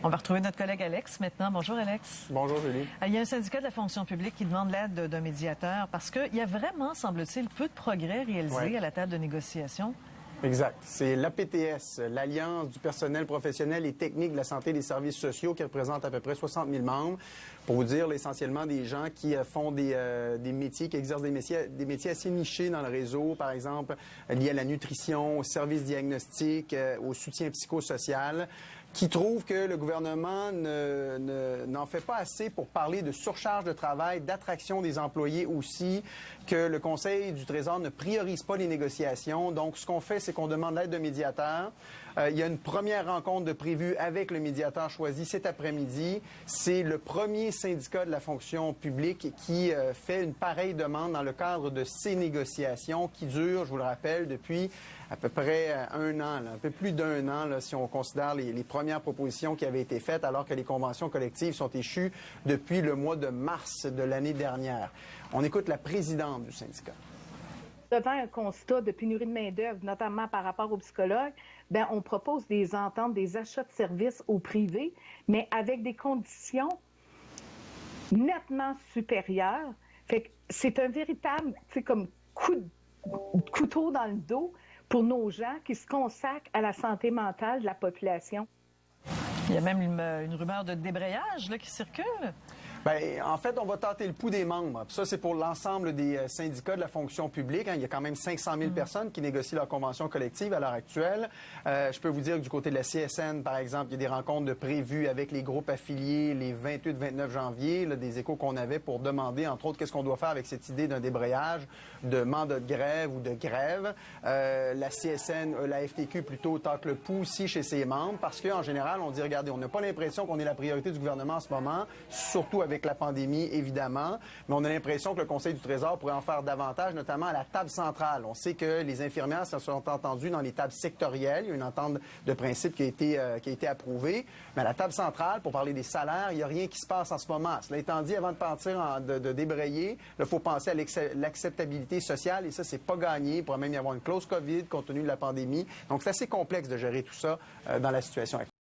On va retrouver notre collègue Alex maintenant. Bonjour Alex. Bonjour Julie. Il y a un syndicat de la fonction publique qui demande l'aide d'un médiateur parce qu'il y a vraiment, semble-t-il, peu de progrès réalisés à la table de négociation. Exact. C'est l'APTS, l'Alliance du personnel professionnel et technique de la santé et des services sociaux, qui représente à peu près 60 000 membres. Pour vous dire, essentiellement des gens qui font des métiers, qui exercent des métiers assez nichés dans le réseau, par exemple liés à la nutrition, au service diagnostic, au soutien psychosocial, qui trouvent que le gouvernement n'en fait pas assez pour parler de surcharge de travail, d'attraction des employés aussi, que le Conseil du Trésor ne priorise pas les négociations. Donc, ce qu'on fait, c'est qu'on demande l'aide de médiateur. Il y a une première rencontre de prévue avec le médiateur choisi cet après-midi. C'est le premier syndicat de la fonction publique qui fait une pareille demande dans le cadre de ces négociations qui durent, je vous le rappelle, depuis à peu près un an, un peu plus d'un an, si on considère les premières propositions qui avaient été faites, alors que les conventions collectives sont échues depuis le mois de mars de l'année dernière. On écoute la présidente du syndicat. Devant un constat de pénurie de main-d'œuvre, notamment par rapport aux psychologues, on propose des ententes, des achats de services au privé, mais avec des conditions nettement supérieures. Fait que c'est un véritable, comme couteau dans le dos pour nos gens qui se consacrent à la santé mentale de la population. Il y a même une rumeur de débrayage qui circule. Bien, en fait, on va tâter le pouls des membres. Puis ça, c'est pour l'ensemble des syndicats de la fonction publique. Il y a quand même 500 000 personnes qui négocient leur convention collective à l'heure actuelle. Je peux vous dire que du côté de la CSN, par exemple, il y a des rencontres de prévues avec les groupes affiliés les 28-29 janvier, des échos qu'on avait pour demander, entre autres, qu'est-ce qu'on doit faire avec cette idée d'un débrayage, de mandat de grève ou de grève. La CSN, la FTQ, plutôt, tâte le pouls aussi chez ses membres parce qu'en général, on dit, regardez, on n'a pas l'impression qu'on est la priorité du gouvernement en ce moment, surtout avec la pandémie, évidemment, mais on a l'impression que le Conseil du Trésor pourrait en faire davantage, notamment à la table centrale. On sait que les infirmières se sont entendues dans les tables sectorielles. Il y a une entente de principe qui a été approuvée. Mais à la table centrale, pour parler des salaires, il n'y a rien qui se passe en ce moment. Cela étant dit, avant de partir de débrayer, il faut penser à l'acceptabilité sociale et ça, c'est pas gagné. Il pourrait même y avoir une clause COVID compte tenu de la pandémie. Donc, c'est assez complexe de gérer tout ça dans la situation actuelle.